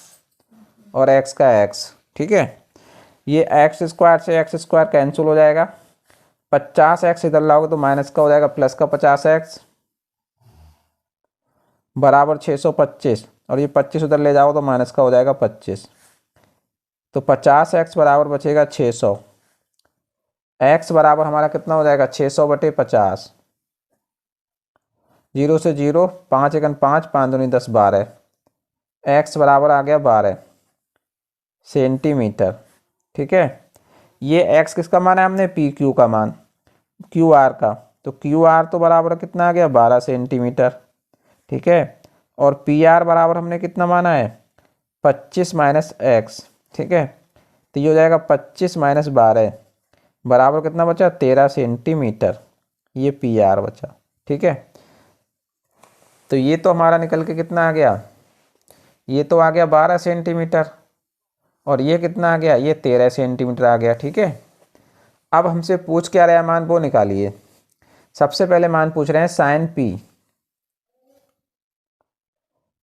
और x का x। ठीक है, ये x स्क्वायर से x स्क्वायर कैंसिल हो जाएगा। 50x इधर लाओगे तो माइनस का हो जाएगा प्लस का 50x बराबर 625, और ये 25 उधर ले जाओ तो माइनस का हो जाएगा 25। तो 50x बराबर बचेगा 600। x बराबर हमारा कितना हो जाएगा? 600/50। 0 से 0, 5 एकन 5, 5 दूनी 10, 12। x बराबर आ गया 12 सेंटीमीटर। ठीक है, ये x किसका मान है? हमने पी क्यू का मान, क्यू आर का, तो क्यू आर तो बराबर कितना आ गया? 12 सेंटीमीटर। ठीक है, और पी आर बराबर हमने कितना माना है? 25 माइनस एक्स। ठीक है, तो ये हो जाएगा 25 माइनस 12 बराबर कितना बचा? 13 सेंटीमीटर। ये पी आर बचा। ठीक है, तो ये तो हमारा निकल के कितना आ गया? ये तो आ गया 12 सेंटीमीटर, और ये कितना आ गया? ये 13 सेंटीमीटर आ गया। ठीक है, अब हमसे पूछ क्या रहा है मान, वो निकालिए। सबसे पहले मान पूछ रहे हैं साइन पी।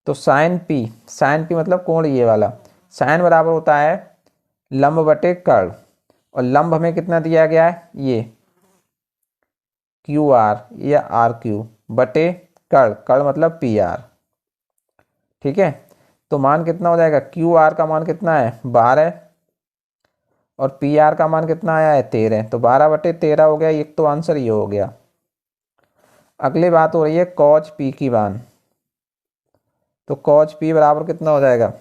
तो साइन पी मतलब कोण ये वाला। साइन बराबर होता है लंब बटे कर्ण, और लंब हमें कितना दिया गया है? ये क्यू आर या आर क्यू बटे कर्ण मतलब पी आर। ठीक है, तो मान कितना हो जाएगा? क्यू आर का मान कितना है? 12, और पी आर का मान कितना आया है? 13। तो 12/13 हो गया। एक तो आंसर ये हो गया। अगली बात हो रही है कॉज पी की मान। तो कॉज पी बराबर कितना हो जाएगा?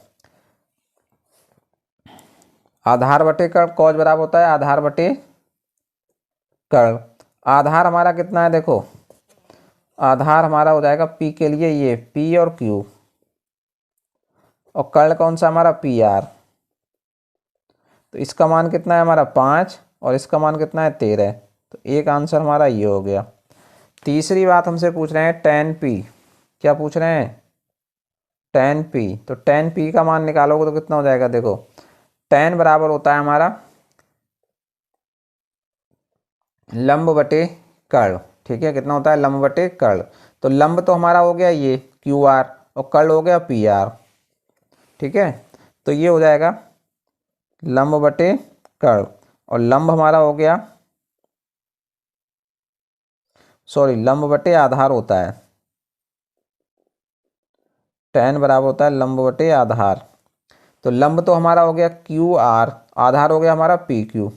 आधार बटे कर्ण। कॉज बराबर होता है आधार बटे कर्ण। आधार हमारा कितना है? देखो आधार हमारा हो जाएगा पी के लिए ये पी और क्यू, और कर्ण कौन सा हमारा पी आर, तो इसका मान कितना है हमारा 5 और इसका मान कितना है 13। तो एक आंसर हमारा ये हो गया। तीसरी बात हमसे पूछ रहे हैं टेन पी, क्या पूछ रहे हैं टेन पी। तो टेन पी का मान निकालोगे तो कितना हो जाएगा, देखो टेन बराबर होता है हमारा लंब बटे कर्ण, ठीक है, कितना होता है लंब बटे कर्ण। तो लंब तो हमारा हो गया ये क्यू आर और कर्ण हो गया पी आर, ठीक है। तो ये हो जाएगा लंब बटे कर्ण और लंब हमारा हो गया, सॉरी लंब बटे आधार होता है, टेन बराबर होता है लंब बटे आधार। तो लंब तो हमारा हो गया क्यू आर, आधार हो गया हमारा पी क्यू।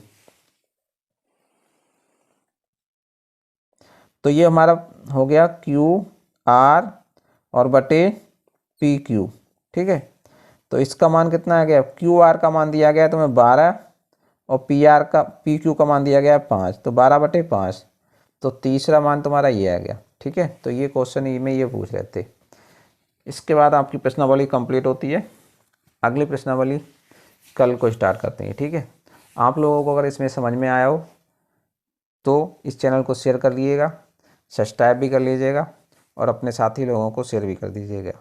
तो ये हमारा हो गया क्यू आर और बटे पी क्यू, ठीक है। तो इसका मान कितना आ गया, क्यू आर का मान दिया गया है तुम्हें 12 और पी आर का पी क्यू का मान दिया गया है 5, तो 12/5। तो तीसरा मान तुम्हारा ये आ गया, ठीक है। तो ये क्वेश्चन में ये पूछ रहे थे। इसके बाद आपकी प्रश्नावली कंप्लीट होती है। अगली प्रश्नावली कल को स्टार्ट करते हैं, ठीक है। आप लोगों को अगर इसमें समझ में आया हो तो इस चैनल को शेयर कर लीजिएगा, सब्सक्राइब भी कर लीजिएगा और अपने साथी लोगों को शेयर भी कर दीजिएगा।